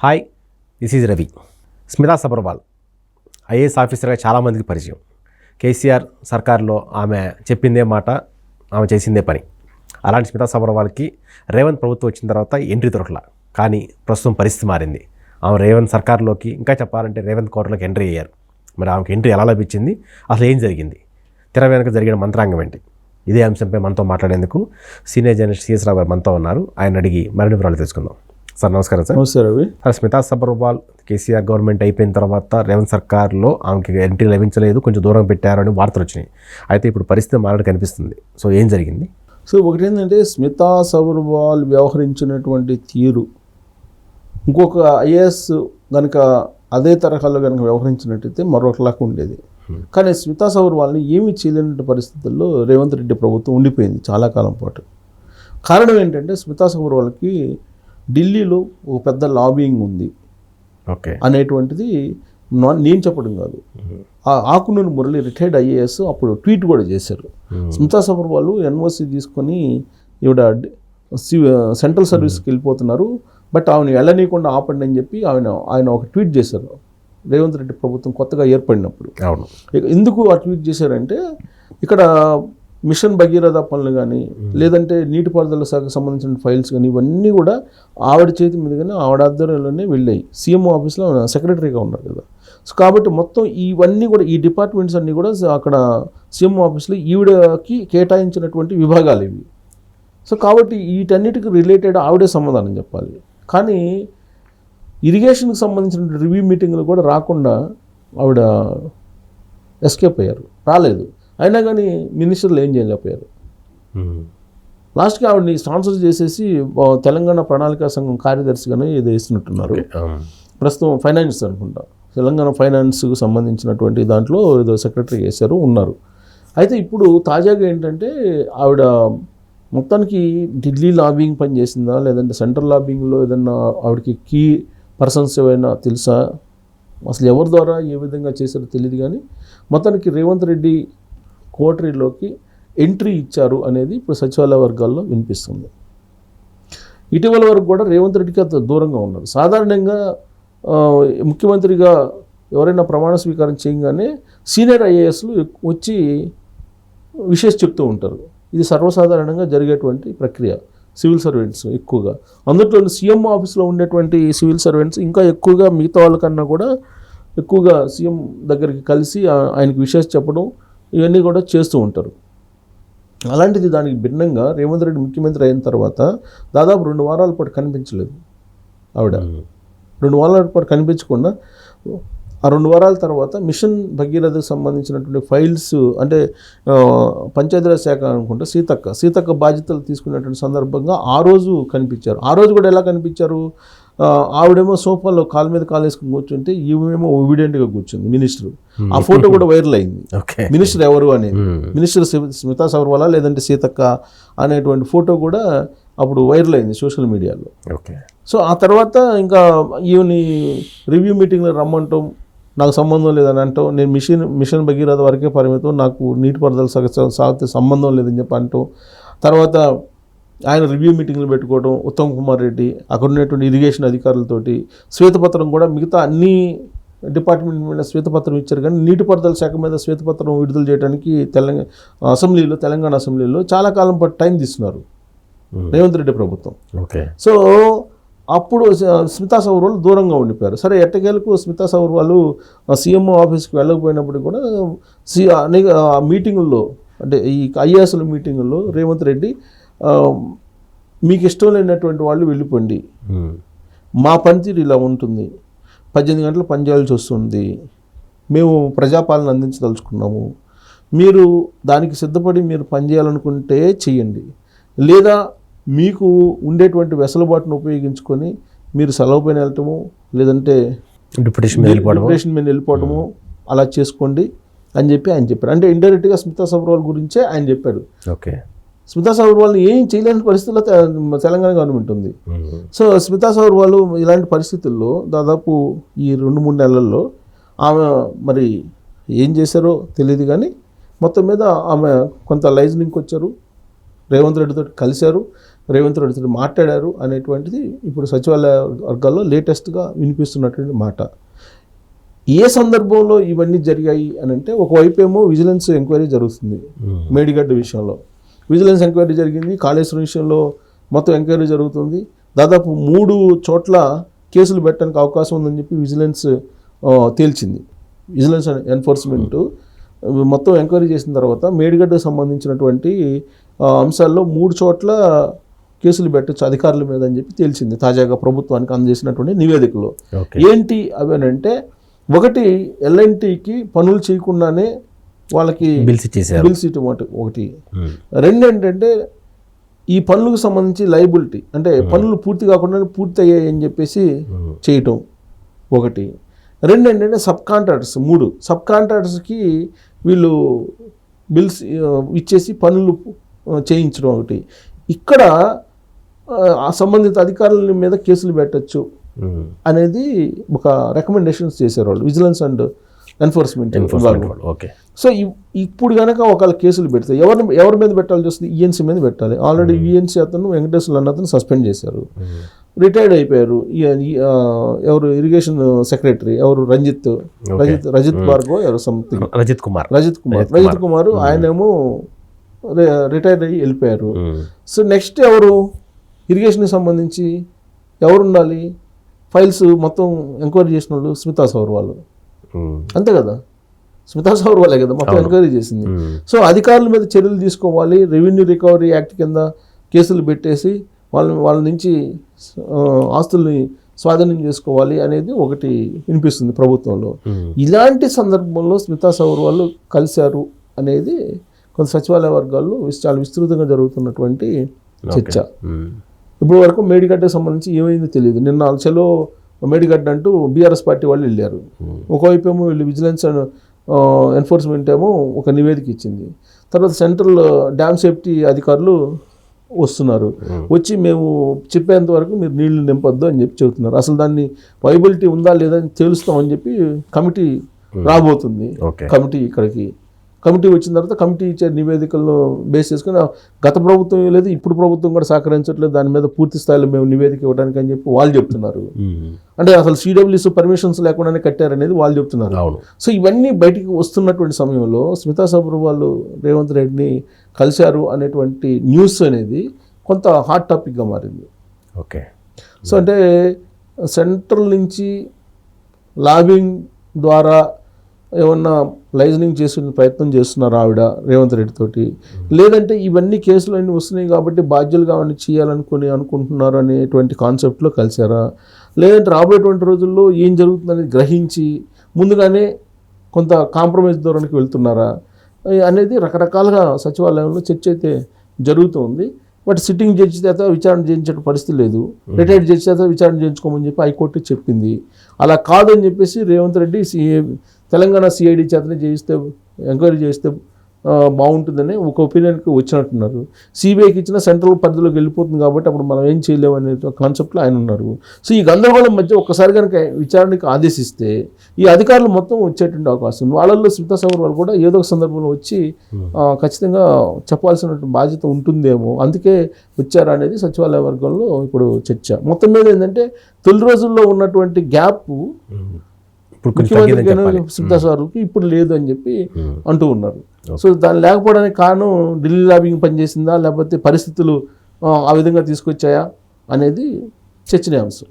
Hi, this is Ravi. Smita Sabharwal IAS ఆఫీసర్గా చాలామందికి పరిచయం. కేసీఆర్ సర్కార్లో ఆమె చెప్పిందే మాట, ఆమె చేసిందే పని. అలాంటి స్మితా సబర్వాల్కి రేవంత్ ప్రభుత్వం వచ్చిన తర్వాత ఎంట్రీ దొరకలా. కానీ ప్రస్తుతం పరిస్థితి మారింది. ఆమె రేవంత్ సర్కార్లోకి, ఇంకా చెప్పాలంటే రేవంత్ కోటలోకి ఎంట్రీ అయ్యారు. మరి ఆమెకు ఎంట్రీ ఎలా లభించింది, అసలు ఏం జరిగింది, తెర వెనుక జరిగిన మంత్రాంగం ఏంటి? ఇదే అంశంపై మనతో మాట్లాడేందుకు సీనియర్ జర్నలిస్ట్ సిఎస్ రావు గారు మనతో ఉన్నారు. ఆయన అడిగి మరిన్ని వివరాలు తెలుసుకుందాం. సార్ నమస్కారం. సార్ నమస్తే రవి. స్మితా సబర్వాల్ కేసీఆర్ గవర్నమెంట్ అయిపోయిన తర్వాత రేవంత్ సర్కార్లో ఆమెకి ఎంట్రీ లభించలేదు, కొంచెం దూరం పెట్టారని వార్తలు వచ్చినాయి. అయితే ఇప్పుడు పరిస్థితి మారడం కనిపిస్తుంది. సో ఏం జరిగింది? సో ఒకటి ఏంటంటే, స్మితా సబర్వాల్ వ్యవహరించినటువంటి తీరు ఇంకొక ఐఏఎస్ కనుక అదే తరహాలో కనుక వ్యవహరించినట్టయితే మరొకలాగా ఉండేది. కానీ స్మితా సబర్వాల్ని ఏమీ చేయలేని పరిస్థితుల్లో రేవంత్ రెడ్డి ప్రభుత్వం ఉండిపోయింది చాలా కాలం పాటు. కారణం ఏంటంటే, స్మితా సబర్వాల్కి ఢిల్లీలో ఒక పెద్ద లాబింగ్ ఉంది అనేటువంటిది నేను చెప్పడం కాదు. ఆకునూరి మురళి రిటైర్డ్ ఐఏఎస్ అప్పుడు ట్వీట్ కూడా చేశారు. స్మితా సబర్వాల్ ఎన్ఓసి తీసుకొని ఈవిడ సెంట్రల్ సర్వీస్కి వెళ్ళిపోతున్నారు, బట్ ఆమెను వెళ్ళనీయకుండా ఆపండి అని చెప్పి ఆయన ఒక ట్వీట్ చేశారు రేవంత్ రెడ్డి ప్రభుత్వం కొత్తగా ఏర్పడినప్పుడు. అవును. ఎందుకు ఆ ట్వీట్ చేశారంటే, ఇక్కడ మిషన్ భగీరథ పనులు కానీ, లేదంటే నీటిపారుదల శాఖకు సంబంధించిన ఫైల్స్ కానీ, ఇవన్నీ కూడా ఆవిడ చేతి మీద కానీ ఆవిడ ఆధ్వర్యంలోనే వెళ్ళాయి. సీఎం ఆఫీస్లో సెక్రటరీగా ఉన్నారు కదా. సో కాబట్టి మొత్తం ఇవన్నీ కూడా, ఈ డిపార్ట్మెంట్స్ అన్నీ కూడా అక్కడ సీఎం ఆఫీస్లో ఈవిడకి కేటాయించినటువంటి విభాగాలు ఇవి. సో కాబట్టి వీటన్నిటికి రిలేటెడ్ ఆవిడే సమాధానం చెప్పాలి. కానీ ఇరిగేషన్కి సంబంధించిన రివ్యూ మీటింగ్లు కూడా రాకుండా ఆవిడ ఎస్కేప్ అయ్యారు, రాలేదు. అయినా కానీ మినిస్టర్లు ఏం చేయలేకపోయారు. లాస్ట్కి ఆవిడని స్పాన్సర్ చేసేసి తెలంగాణ ప్రణాళికా సంఘం కార్యదర్శిగానే ఏదో వేస్తున్నట్టున్నారు. ప్రస్తుతం ఫైనాన్స్ అనుకుంటా, తెలంగాణ ఫైనాన్స్కు సంబంధించినటువంటి దాంట్లో ఏదో సెక్రటరీ చేశారు, ఉన్నారు. అయితే ఇప్పుడు తాజాగా ఏంటంటే, ఆవిడ మొత్తానికి ఢిల్లీ లాబింగ్ పని చేసిందా, లేదంటే సెంట్రల్ లాబింగ్లో ఏదన్నా ఆవిడకి కీ పర్సన్స్ ఏమైనా తెలుసా, అసలు ఎవరి ద్వారా ఏ విధంగా చేశారో తెలియదు. కానీ మొత్తానికి రేవంత్ రెడ్డి కోటరీలోకి ఎంట్రీ ఇచ్చారు అనేది ఇప్పుడు సచివాలయ వర్గాల్లో వినిపిస్తుంది. ఇటీవల వరకు కూడా రేవంత్ రెడ్డికి అంత దూరంగా ఉన్నారు. సాధారణంగా ముఖ్యమంత్రిగా ఎవరైనా ప్రమాణ స్వీకారం చేయగానే సీనియర్ ఐఏఎస్లు వచ్చి విషెస్ చెప్తూ ఉంటారు. ఇది సర్వసాధారణంగా జరిగేటువంటి ప్రక్రియ. సివిల్ సర్వెంట్స్ ఎక్కువగా, అందులో సీఎం ఆఫీస్లో ఉండేటువంటి సివిల్ సర్వెంట్స్ ఇంకా ఎక్కువగా మిగతా వాళ్ళకన్నా కూడా ఎక్కువగా సీఎం దగ్గరికి కలిసి ఆయనకి విషెస్ చెప్పడం, ఇవన్నీ కూడా చేస్తూ ఉంటారు. అలాంటిది దానికి భిన్నంగా రేవంత్ రెడ్డి ముఖ్యమంత్రి అయిన తర్వాత దాదాపు 2 వారాల పాటు కనిపించలేదు ఆవిడ. 2 వారాల పాటు కనిపించకుండా ఆ 2 వారాల తర్వాత మిషన్ భగీరథకు సంబంధించినటువంటి ఫైల్స్, అంటే పంచాయతీరాజ్ శాఖ అనుకుంటే సీతక్క బాధ్యతలు తీసుకునేటువంటి సందర్భంగా ఆ రోజు కనిపించారు. ఆ రోజు కూడా ఎలా కనిపించారు, ఆవిడేమో సోఫాలో కాలు మీద కాలు వేసుకుని కూర్చుంటే ఈమెమో ఒబీడియంట్గా కూర్చుంది మినిస్టర్. ఆ ఫోటో కూడా వైరల్ అయింది. మినిస్టర్ ఎవరు అనేది, మినిస్టర్ స్మితా సబర్వాల్ లేదంటే సీతక్క అనేటువంటి ఫోటో కూడా అప్పుడు వైరల్ అయింది సోషల్ మీడియాలో. సో ఆ తర్వాత ఇంకా ఈవెని రివ్యూ మీటింగ్లో రమ్మంటాం, నాకు సంబంధం లేదని అంటాం, నేను మిషన్ భగీరథ వరకే పరిమితం, నాకు నీటిపారుదల సాగితే సంబంధం లేదని చెప్పి అంటాం. తర్వాత ఆయన రివ్యూ మీటింగ్లు పెట్టుకోవడం, ఉత్తమ్ కుమార్ రెడ్డి అక్కడ ఉన్నటువంటి ఇరిగేషన్ అధికారులతోటి శ్వేతపత్రం కూడా, మిగతా అన్ని డిపార్ట్మెంట్ మీద శ్వేతపత్రం ఇచ్చారు, కానీ నీటిపారుదల శాఖ మీద శ్వేతపత్రం విడుదల చేయడానికి తెలంగాణ అసెంబ్లీలో చాలా కాలం పాటు టైం తీసుకున్నారు రేవంత్ రెడ్డి ప్రభుత్వం. సో అప్పుడు స్మితా సబర్వాల్ దూరంగా ఉండిపోయారు. సరే, ఎట్టకేలకు స్మితా సబర్వాల్ సీఎం ఆఫీస్కి వెళ్ళకపోయినప్పుడు కూడా అనేక మీటింగుల్లో, అంటే ఈ ఐఏఎస్ల మీటింగుల్లో రేవంత్ రెడ్డి మీకు ఇష్టం లేనటువంటి వాళ్ళు వెళ్ళిపోండి, మా పనితీరు ఇలా ఉంటుంది, 18 గంటలు పనిచేయాల్సి వస్తుంది, మేము ప్రజాపాలన అందించదలుచుకున్నాము, మీరు దానికి సిద్ధపడి మీరు పనిచేయాలనుకుంటే చెయ్యండి, లేదా మీకు ఉండేటువంటి వెసులుబాటును ఉపయోగించుకొని మీరు సెలవు పైన వెళ్ళటము, లేదంటే డిప్యూటేషన్ మీద వెళ్ళిపోవటము అలా చేసుకోండి అని చెప్పి ఆయన చెప్పారు. అంటే ఇండైరెక్ట్గా స్మితా సబర్వాల్ గురించే ఆయన చెప్పాడు. స్మితా సబర్వాల్ని ఏం చేయలేని పరిస్థితుల్లో తెలంగాణ గవర్నమెంట్ ఉంది. సో స్మితా సబర్వాల్ ఇలాంటి పరిస్థితుల్లో దాదాపు ఈ 2-3 నెలల్లో ఆమె మరి ఏం చేశారో తెలియదు, కానీ మొత్తం మీద ఆమె కొంత లైజనింగ్కి వచ్చారు, రేవంత్ రెడ్డితో కలిశారు. రేవంత్ రెడ్డితో మాట్లాడారు అనేటువంటిది ఇప్పుడు సచివాలయ వర్గాల్లో లేటెస్ట్గా వినిపిస్తున్నటువంటి మాట. ఏ సందర్భంలో ఇవన్నీ జరిగాయి అని అంటే, ఒకవైపు ఏమో విజిలెన్స్ ఎంక్వైరీ జరుగుతుంది మేడిగడ్డ విషయంలో, విజిలెన్స్ ఎంక్వైరీ జరిగింది. కాళేశ్వరం విషయంలో మొత్తం ఎంక్వైరీ జరుగుతుంది. దాదాపు 3 చోట్ల కేసులు పెట్టడానికి అవకాశం ఉందని చెప్పి విజిలెన్స్ తేల్చింది. విజిలెన్స్ ఎన్ఫోర్స్మెంట్ మొత్తం ఎంక్వైరీ చేసిన తర్వాత మేడిగడ్డకు సంబంధించినటువంటి అంశాల్లో 3 చోట్ల కేసులు పెట్టచ్చు అధికారుల మీద అని చెప్పి తేల్చింది తాజాగా ప్రభుత్వానికి అందజేసినటువంటి నివేదికలో. ఏంటి అవి అని అంటే, ఒకటి ఎల్ఎన్టీకి పనులు చేయకుండానే వాళ్ళకి బిల్స్ ఇవ్వటం ఒకటి. రెండు ఏంటంటే, ఈ పనులకు సంబంధించి లయబిలిటీ అంటే పనులు పూర్తి కాకుండా పూర్తి అయ్యాయి అని చెప్పేసి చేయటం ఒకటి. రెండు ఏంటంటే సబ్ కాంట్రాక్టర్స్, 3 సబ్ కాంట్రాక్టర్స్కి వీళ్ళు బిల్స్ ఇచ్చేసి పనులు చేయించడం ఒకటి. ఇక్కడ ఆ సంబంధిత అధికారుల మీద కేసులు పెట్టచ్చు అనేది ఒక రికమెండేషన్స్ చేశారు వాళ్ళు, vigilance and enforcement. Okay. So ఇప్పుడు కనుక ఒకవేళ కేసులు పెడితే ఎవరి మీద పెట్టాల్సి వస్తుంది? ఈఎన్సీ మీద పెట్టాలి. ఆల్రెడీ ఈఎన్సీ అతను వెంకటేశ్వర్లు అన్న అతను సస్పెండ్ చేశారు, రిటైర్డ్ అయిపోయారు. ఎవరు ఇరిగేషన్ సెక్రటరీ ఎవరు రజిత్ భార్గవ్ ఎవరు సంథింగ్ రజిత్ కుమార్ ఆయనేమో రిటైర్డ్ అయ్యి వెళ్ళిపోయారు. సో నెక్స్ట్ ఎవరు ఇరిగేషన్కి సంబంధించి ఎవరు ఉండాలి? ఫైల్స్ మొత్తం ఎంక్వైరీ చేసిన వాళ్ళు స్మితా సబర్వాల్, అంతే కదా, స్మితా సబర్వాలే కదా మొత్తం ఎంక్వైరీ చేసింది. సో అధికారుల మీద చర్యలు తీసుకోవాలి, రెవెన్యూ రికవరీ యాక్ట్ కింద కేసులు పెట్టేసి వాళ్ళ నుంచి ఆస్తుల్ని స్వాధీనం చేసుకోవాలి అనేది ఒకటి వినిపిస్తుంది ప్రభుత్వంలో. ఇలాంటి సందర్భంలో స్మితా సబర్వాల్ కలిశారు అనేది కొంత సచివాలయ వర్గాల్లో చాలా విస్తృతంగా జరుగుతున్నటువంటి చర్చ. ఇప్పుడు వరకు మేడిగడ్డకు సంబంధించి ఏమైందో తెలియదు. నిన్న చలో మేడిగడ్డ అంటూ బీఆర్ఎస్ పార్టీ వాళ్ళు వెళ్ళారు. ఒకవైపు ఏమో వీళ్ళు విజిలెన్స్ అండ్ ఎన్ఫోర్స్మెంట్ ఏమో ఒక నివేదిక ఇచ్చింది. తర్వాత సెంట్రల్ డ్యామ్ సేఫ్టీ అధికారులు వస్తున్నారు, వచ్చి మేము చెప్పేంత వరకు మీరు నీళ్లు నింపొద్దు అని చెప్పి చెబుతున్నారు. అసలు దాన్ని వైబిలిటీ ఉందా లేదా అని తెలుస్తామని చెప్పి కమిటీ రాబోతుంది. కమిటీ వచ్చిన తర్వాత కమిటీ ఇచ్చే నివేదికలను బేస్ చేసుకుని గత ప్రభుత్వం లేదు, ఇప్పుడు ప్రభుత్వం కూడా సహకరించట్లేదు దాని మీద పూర్తి స్థాయిలో మేము నివేదిక ఇవ్వడానికి అని చెప్పి వాళ్ళు చెప్తున్నారు. అంటే అసలు సిడబ్ల్యూసి పర్మిషన్స్ లేకుండానే కట్టారనేది వాళ్ళు చెప్తున్నారు. సో ఇవన్నీ బయటికి వస్తున్నటువంటి సమయంలో స్మితా సబర్వాల్ రేవంత్ రెడ్డిని కలిశారు అనేటువంటి న్యూస్ అనేది కొంత హాట్ టాపిక్గా మారింది. ఓకే. సో అంటే సెంట్రల్ నుంచి లాబింగ్ ద్వారా ఏమన్నా లైజనింగ్ చేసే ప్రయత్నం చేస్తున్నారు ఆవిడ రేవంత్ రెడ్డి తోటి, లేదంటే ఇవన్నీ కేసులు అన్నీ వస్తున్నాయి కాబట్టి బాధ్యులుగా అవన్నీ అనుకుంటున్నారు అనేటువంటి కాన్సెప్ట్లో కలిసారా, లేదంటే రాబోయేటువంటి రోజుల్లో ఏం జరుగుతుందనేది గ్రహించి ముందుగానే కొంత కాంప్రమైజ్ ధోరణికి వెళ్తున్నారా అనేది రకరకాలుగా సచివాలయంలో చర్చ అయితే జరుగుతుంది. బట్ సిట్టింగ్ జడ్జి చేత విచారణ చేయించే పరిస్థితి లేదు, రిటైర్డ్ జడ్జి చేత విచారణ చేయించుకోమని చెప్పి హైకోర్టు చెప్పింది. అలా కాదని చెప్పేసి రేవంత్ రెడ్డి తెలంగాణ సిఐడి చేతనే ఎంక్వైరీ చేస్తే బాగుంటుందని ఒక ఒపీనియన్కి వచ్చినట్టున్నారు. సిబిఐకి ఇచ్చిన సెంట్రల్ పరిధిలోకి వెళ్ళిపోతుంది కాబట్టి అప్పుడు మనం ఏం చేయలేము అనే కాన్సెప్ట్లో ఆయన ఉన్నారు. సో ఈ గందరగోళం మధ్య ఒక్కసారి కనుక విచారణకి ఆదేశిస్తే ఈ అధికారులు మొత్తం వచ్చేటువంటి అవకాశం ఉంది. వాళ్ళల్లో స్మితా సబర్వాల్ కూడా ఏదో ఒక సందర్భంలో వచ్చి ఖచ్చితంగా చెప్పాల్సిన బాధ్యత ఉంటుందేమో, అందుకే వచ్చారా అనేది సచివాలయ వర్గంలో ఇప్పుడు చర్చ. మొత్తం మీద ఏంటంటే తొలి రోజుల్లో ఉన్నటువంటి గ్యాప్ ముఖ్యమంత్రి స్మితా సబర్వాల్కి ఇప్పుడు లేదు అని చెప్పి అంటూ ఉన్నారు. సో దాన్ని లేకపోవడానికి కారణం ఢిల్లీ లాబింగ్ పనిచేసిందా, లేకపోతే పరిస్థితులు ఆ విధంగా తీసుకొచ్చాయా అనేది చర్చనీయాంశం.